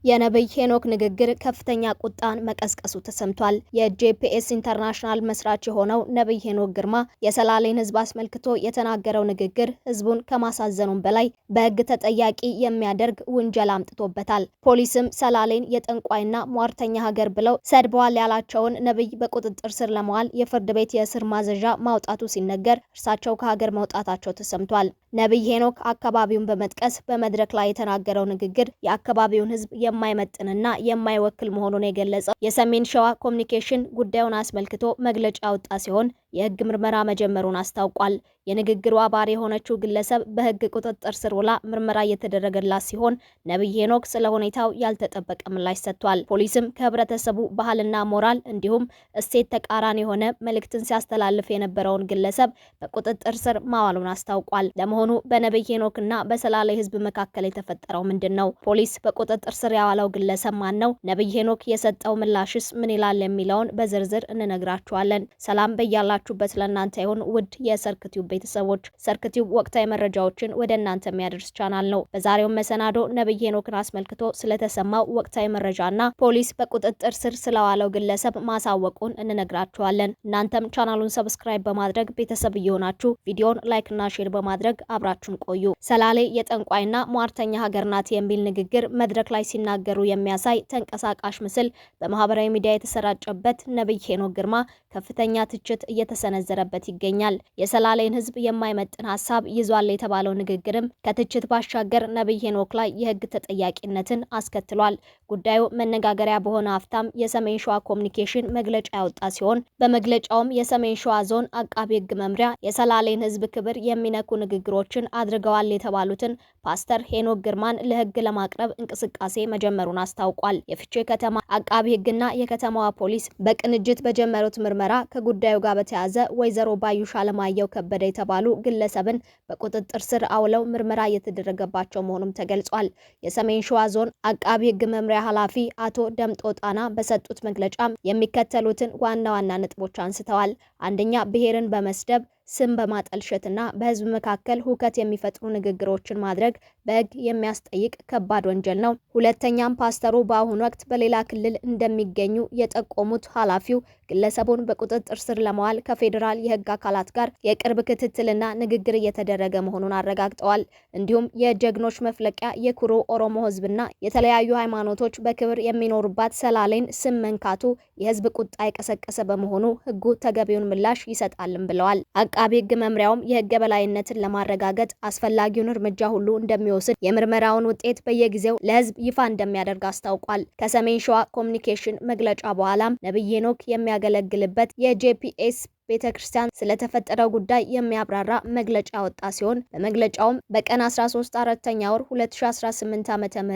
የነብይ ሄኖክ ንግግር ከፍተኛ ቁጣን መቀስቀሱ ተሰምቷል። የጄፒኤስ ኢንተርናሽናል መስራች የሆነው ነብይ ሄኖክ ግርማ የሰላሌን ሕዝብ አስመልክቶ የተናገረው ንግግር ሕዝቡን ከማሳዘኑም በላይ በሕግ ተጠያቂ የሚያደርግ ውንጀላ አምጥቶበታል። ፖሊስም ሰላሌን የጠንቋይና ሟርተኛ ሀገር ብለው ሰድበዋል ያላቸውን ነብይ በቁጥጥር ስር ለመዋል የፍርድ ቤት የእስር ማዘዣ ማውጣቱ ሲነገር እርሳቸው ከሀገር መውጣታቸው ተሰምቷል። ነብይ ሄኖክ አካባቢውን በመጥቀስ በመድረክ ላይ የተናገረው ንግግር የአካባቢውን ሕዝብ የማይመጥንና የማይወክል መሆኑን የገለጸው የሰሜን ሸዋ ኮሚኒኬሽን ጉዳዩን አስመልክቶ መግለጫ ያወጣ ሲሆን የህግ ምርመራ መጀመሩን አስታውቋል። የንግግሩ አባሪ የሆነችው ግለሰብ በህግ ቁጥጥር ስር ውላ ምርመራ እየተደረገላት ሲሆን ነብይ ሄኖክ ስለ ሁኔታው ያልተጠበቀ ምላሽ ሰጥቷል። ፖሊስም ከህብረተሰቡ ባህልና ሞራል እንዲሁም እሴት ተቃራኒ የሆነ መልእክትን ሲያስተላልፍ የነበረውን ግለሰብ በቁጥጥር ስር ማዋሉን አስታውቋል። ለመሆኑ በነብይ ሄኖክና በሰላሌ ህዝብ መካከል የተፈጠረው ምንድን ነው? ፖሊስ በቁጥጥር ስር ያዋለው ግለሰብ ማን ነው? ነብይ ሄኖክ የሰጠው ምላሽስ ምን ይላል? የሚለውን በዝርዝር እንነግራችኋለን። ሰላም በያላችሁበት ለእናንተ ይሁን ውድ የሰርክቲው ቤተሰቦች። ሰርክቲው ወቅታዊ መረጃዎችን ወደ እናንተ የሚያደርስ ቻናል ነው። በዛሬው መሰናዶ ነብይ ሄኖክን አስመልክቶ ስለተሰማው ወቅታዊ መረጃና ፖሊስ በቁጥጥር ስር ስለዋለው ግለሰብ ማሳወቁን እንነግራችኋለን። እናንተም ቻናሉን ሰብስክራይብ በማድረግ ቤተሰብ እየሆናችሁ ቪዲዮን ላይክና ሼር በማድረግ አብራችሁን ቆዩ። ሰላሌ የጠንቋይና ሟርተኛ ሀገር ናት የሚል ንግግር መድረክ ላይ ሲናገሩ የሚያሳይ ተንቀሳቃሽ ምስል በማህበራዊ ሚዲያ የተሰራጨበት ነብይ ሄኖክ ግርማ ከፍተኛ ትችት እየተሰነዘረበት ይገኛል። የሰላሌን ህዝብ የማይመጥን ሀሳብ ይዟል የተባለው ንግግርም ከትችት ባሻገር ነብይ ሄኖክ ላይ የህግ ተጠያቂነትን አስከትሏል። ጉዳዩ መነጋገሪያ በሆነ አፍታም የሰሜን ሸዋ ኮሚኒኬሽን መግለጫ ያወጣ ሲሆን በመግለጫውም የሰሜን ሸዋ ዞን አቃቢ ህግ መምሪያ የሰላሌን ህዝብ ክብር የሚነኩ ንግግሮችን አድርገዋል የተባሉትን ፓስተር ሄኖክ ግርማን ለህግ ለማቅረብ እንቅስቃሴ መጀመሩን አስታውቋል። የፍቼ ከተማ አቃቢ ህግና የከተማዋ ፖሊስ በቅንጅት በጀመሩት ምርመራ ከጉዳዩ ጋር በተያያዘ ወይዘሮ ባዩሽ አለማየሁ ከበደ የተባሉ ግለሰብን በቁጥጥር ስር አውለው ምርመራ እየተደረገባቸው መሆኑም ተገልጿል። የሰሜን ሸዋ ዞን አቃቢ ህግ መምሪያ ኃላፊ አቶ ደምጦ ጣና በሰጡት መግለጫም የሚከተሉትን ዋና ዋና ነጥቦች አንስተዋል። አንደኛ፣ ብሔርን በመስደብ ስም በማጠልሸትና በህዝብ መካከል ሁከት የሚፈጥሩ ንግግሮችን ማድረግ በህግ የሚያስጠይቅ ከባድ ወንጀል ነው። ሁለተኛም፣ ፓስተሩ በአሁኑ ወቅት በሌላ ክልል እንደሚገኙ የጠቆሙት ኃላፊው ግለሰቡን በቁጥጥር ስር ለመዋል ከፌዴራል የህግ አካላት ጋር የቅርብ ክትትልና ንግግር እየተደረገ መሆኑን አረጋግጠዋል። እንዲሁም የጀግኖች መፍለቂያ የኩሩ ኦሮሞ ህዝብና የተለያዩ ሃይማኖቶች በክብር የሚኖሩባት ሰላሌን ስም መንካቱ የህዝብ ቁጣ የቀሰቀሰ በመሆኑ ህጉ ተገቢውን ምላሽ ይሰጣልም ብለዋል። አቃቢ ህግ መምሪያውም የህግ የበላይነትን ለማረጋገጥ አስፈላጊውን እርምጃ ሁሉ እንደሚወስድ የምርመራውን ውጤት በየጊዜው ለህዝብ ይፋ እንደሚያደርግ አስታውቋል። ከሰሜን ሸዋ ኮሚኒኬሽን መግለጫ በኋላም ነብይ ሄኖክ የሚያገለግልበት የጄፒኤስ ቤተክርስቲያን ስለተፈጠረው ጉዳይ የሚያብራራ መግለጫ ያወጣ ሲሆን በመግለጫውም በቀን 13 4ኛ ወር 2018 ዓ.ም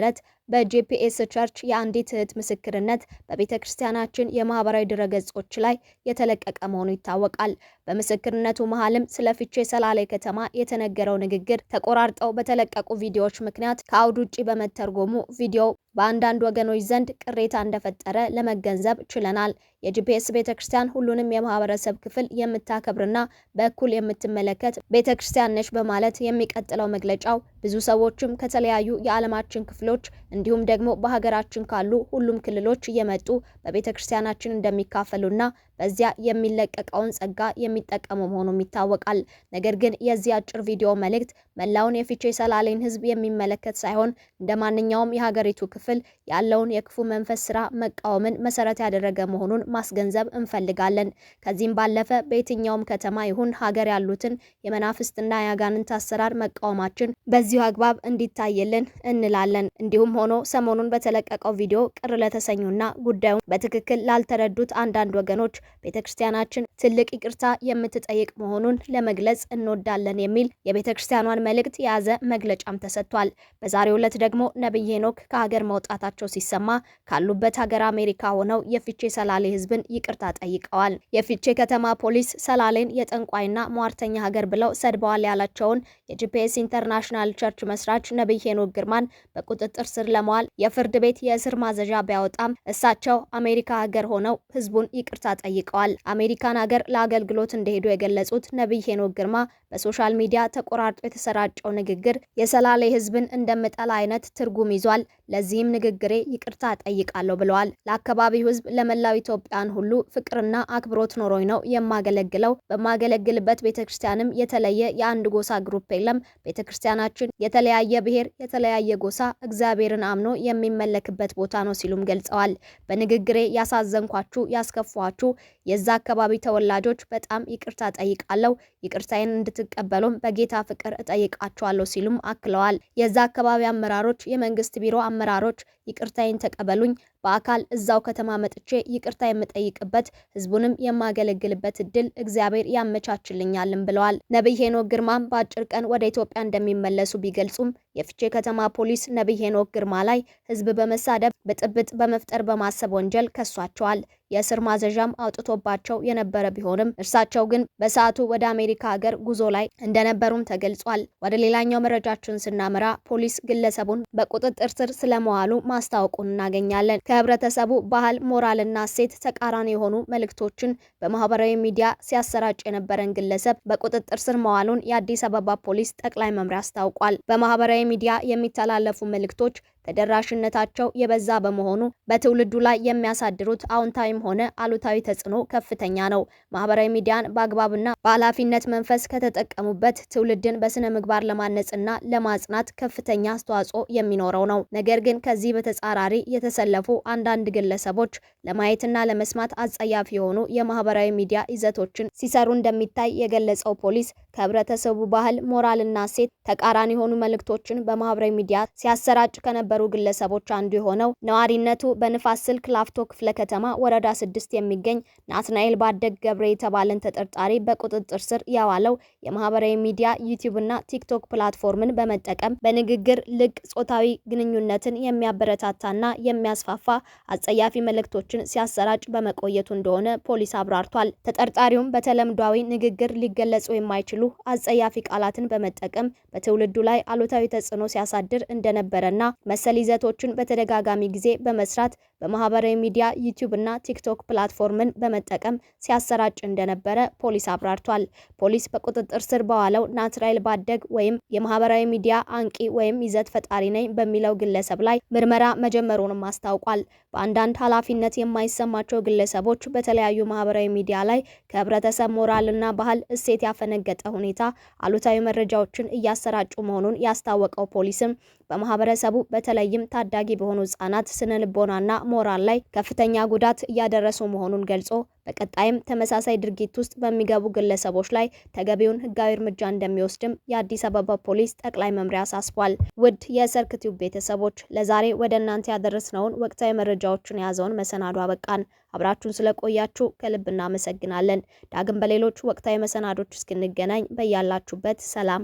በጄፒኤስ ቸርች የአንዲት እህት ምስክርነት በቤተክርስቲያናችን የማህበራዊ ድረገጾች ላይ የተለቀቀ መሆኑ ይታወቃል። በምስክርነቱ መሃልም ስለ ፍቼ ሰላሌ ከተማ የተነገረው ንግግር ተቆራርጠው በተለቀቁ ቪዲዮዎች ምክንያት ከአውድ ውጪ በመተርጎሙ ቪዲዮው በአንዳንድ ወገኖች ዘንድ ቅሬታ እንደፈጠረ ለመገንዘብ ችለናል። የጂፒኤስ ቤተክርስቲያን ሁሉንም የማህበረሰብ ክፍል የምታከብርና በእኩል የምትመለከት ቤተክርስቲያን ነች በማለት የሚቀጥለው መግለጫው ብዙ ሰዎችም ከተለያዩ የዓለማችን ክፍሎች እንዲሁም ደግሞ በሀገራችን ካሉ ሁሉም ክልሎች እየመጡ በቤተክርስቲያናችን እንደሚካፈሉና በዚያ የሚለቀቀውን ጸጋ የሚጠቀሙ መሆኑም ይታወቃል። ነገር ግን የዚህ አጭር ቪዲዮ መልእክት መላውን የፍቼ ሰላሌን ህዝብ የሚመለከት ሳይሆን እንደ ማንኛውም የሀገሪቱ ክፍል ያለውን የክፉ መንፈስ ስራ መቃወምን መሰረት ያደረገ መሆኑን ማስገንዘብ እንፈልጋለን። ከዚህም ባለፈ በየትኛውም ከተማ ይሁን ሀገር ያሉትን የመናፍስትና የአጋንንት አሰራር መቃወማችን በዚሁ አግባብ እንዲታይልን እንላለን። እንዲሁም ሆኖ ሰሞኑን በተለቀቀው ቪዲዮ ቅር ለተሰኙና ጉዳዩን በትክክል ላልተረዱት አንዳንድ ወገኖች ቤተክርስቲያናችን ትልቅ ይቅርታ የምትጠይቅ መሆኑን ለመግለጽ እንወዳለን የሚል የቤተክርስቲያኗን መልእክት የያዘ መግለጫም ተሰጥቷል። በዛሬው ዕለት ደግሞ ነብይ ሄኖክ ከሀገር መውጣታቸው ሲሰማ ካሉበት ሀገር አሜሪካ ሆነው የፍቼ ሰላሌ ህዝብን ይቅርታ ጠይቀዋል። የፍቼ ከተማ ፖሊስ ሰላሌን የጠንቋይና ሟርተኛ ሀገር ብለው ሰድበዋል ያላቸውን የጂፒኤስ ኢንተርናሽናል ቸርች መስራች ነብይ ሄኖክ ግርማን በቁጥጥር ስር ለመዋል የፍርድ ቤት የእስር ማዘዣ ቢያወጣም እሳቸው አሜሪካ ሀገር ሆነው ህዝቡን ይቅርታ ጠይቀዋል። አሜሪካን ሀገር ለአገልግሎት እንደሄዱ የገለጹት ነብይ ሄኖክ ግርማ በሶሻል ሚዲያ ተቆራርጦ የተሰራጨው ንግግር የሰላሌ ህዝብን እንደምጠላ አይነት ትርጉም ይዟል። ለዚህም ንግግሬ ይቅርታ ጠይቃለሁ ብለዋል። ለአካባቢው ሕዝብ ለመላው ኢትዮጵያን ሁሉ ፍቅርና አክብሮት ኖሮኝ ነው የማገለግለው። በማገለግልበት ቤተክርስቲያንም የተለየ የአንድ ጎሳ ግሩፕ የለም። ቤተክርስቲያናችን የተለያየ ብሔር፣ የተለያየ ጎሳ እግዚአብሔርን አምኖ የሚመለክበት ቦታ ነው ሲሉም ገልጸዋል። በንግግሬ ያሳዘንኳችሁ፣ ያስከፋችሁ የዛ አካባቢ ተወላጆች በጣም ይቅርታ ጠይቃለሁ። ይቅርታዬን እንድትቀበሉም በጌታ ፍቅር እጠይቃቸዋለሁ ሲሉም አክለዋል። የዛ አካባቢ አመራሮች፣ የመንግስት ቢሮ አመራሮች ይቅርታዬን ተቀበሉኝ። በአካል እዛው ከተማ መጥቼ ይቅርታ የምጠይቅበት ህዝቡንም የማገለግልበት እድል እግዚአብሔር ያመቻችልኛልም ብለዋል። ነብይ ሄኖክ ግርማም በአጭር ቀን ወደ ኢትዮጵያ እንደሚመለሱ ቢገልጹም የፍቼ ከተማ ፖሊስ ነብይ ሄኖክ ግርማ ላይ ህዝብ በመሳደብ ብጥብጥ በመፍጠር በማሰብ ወንጀል ከሷቸዋል። የእስር ማዘዣም አውጥቶባቸው የነበረ ቢሆንም እርሳቸው ግን በሰዓቱ ወደ አሜሪካ ሀገር ጉዞ ላይ እንደነበሩም ተገልጿል። ወደ ሌላኛው መረጃችን ስናመራ ፖሊስ ግለሰቡን በቁጥጥር ስር ስለመዋሉ ማስታወቁን እናገኛለን። ከህብረተሰቡ ባህል፣ ሞራልና እሴት ተቃራኒ የሆኑ መልእክቶችን በማህበራዊ ሚዲያ ሲያሰራጭ የነበረን ግለሰብ በቁጥጥር ስር መዋሉን የአዲስ አበባ ፖሊስ ጠቅላይ መምሪያ አስታውቋል። በማህበራዊ ሚዲያ የሚተላለፉ መልእክቶች ተደራሽነታቸው የበዛ በመሆኑ በትውልዱ ላይ የሚያሳድሩት አዎንታዊም ሆነ አሉታዊ ተጽዕኖ ከፍተኛ ነው። ማህበራዊ ሚዲያን በአግባብና በኃላፊነት መንፈስ ከተጠቀሙበት ትውልድን በስነ ምግባር ለማነጽና ለማጽናት ከፍተኛ አስተዋጽኦ የሚኖረው ነው። ነገር ግን ከዚህ በተጻራሪ የተሰለፉ አንዳንድ ግለሰቦች ለማየትና ለመስማት አጸያፊ የሆኑ የማህበራዊ ሚዲያ ይዘቶችን ሲሰሩ እንደሚታይ የገለጸው ፖሊስ ከህብረተሰቡ ባህል፣ ሞራልና እሴት ተቃራኒ የሆኑ መልእክቶችን በማህበራዊ ሚዲያ ሲያሰራጭ ከነበሩ ግለሰቦች አንዱ የሆነው ነዋሪነቱ በንፋስ ስልክ ላፍቶ ክፍለ ከተማ ወረዳ 6 የሚገኝ ናትናኤል ባደግ ገብረ የተባለን ተጠርጣሪ በቁጥጥር ስር ያዋለው የማህበራዊ ሚዲያ ዩቲዩብ እና ቲክቶክ ፕላትፎርምን በመጠቀም በንግግር ልቅ ጾታዊ ግንኙነትን የሚያበረታታና የሚያስፋፋ አጸያፊ መልእክቶችን ሲያሰራጭ በመቆየቱ እንደሆነ ፖሊስ አብራርቷል። ተጠርጣሪውም በተለምዷዊ ንግግር ሊገለጹ የማይችሉ አጸያፊ ቃላትን በመጠቀም በትውልዱ ላይ አሉታዊ ተጽዕኖ ሲያሳድር እንደነበረና መሰል ይዘቶችን በተደጋጋሚ ጊዜ በመስራት በማህበራዊ ሚዲያ ዩቲዩብ እና ቲክቶክ ፕላትፎርምን በመጠቀም ሲያሰራጭ እንደነበረ ፖሊስ አብራርቷል። ፖሊስ በቁጥጥር ስር በዋለው ናትናኤል ባደግ ወይም የማህበራዊ ሚዲያ አንቂ ወይም ይዘት ፈጣሪ ነኝ በሚለው ግለሰብ ላይ ምርመራ መጀመሩንም አስታውቋል። በአንዳንድ ኃላፊነት የማይሰማቸው ግለሰቦች በተለያዩ ማህበራዊ ሚዲያ ላይ ከህብረተሰብ ሞራልና ባህል እሴት ያፈነገጠ ሁኔታ አሉታዊ መረጃዎችን እያሰራጩ መሆኑን ያስታወቀው ፖሊስም በማህበረሰቡ በተለይም ታዳጊ በሆኑ ህጻናት ስነ ልቦናና ሞራል ላይ ከፍተኛ ጉዳት እያደረሱ መሆኑን ገልጾ በቀጣይም ተመሳሳይ ድርጊት ውስጥ በሚገቡ ግለሰቦች ላይ ተገቢውን ህጋዊ እርምጃ እንደሚወስድም የአዲስ አበባ ፖሊስ ጠቅላይ መምሪያ አሳስቧል። ውድ የሰርክ ቲዩብ ቤተሰቦች ለዛሬ ወደ እናንተ ያደረስነውን ወቅታዊ መረጃዎችን የያዘውን መሰናዶ አበቃን። አብራችሁን ስለቆያችሁ ከልብ እናመሰግናለን። ዳግም በሌሎች ወቅታዊ መሰናዶች እስክንገናኝ በያላችሁበት ሰላም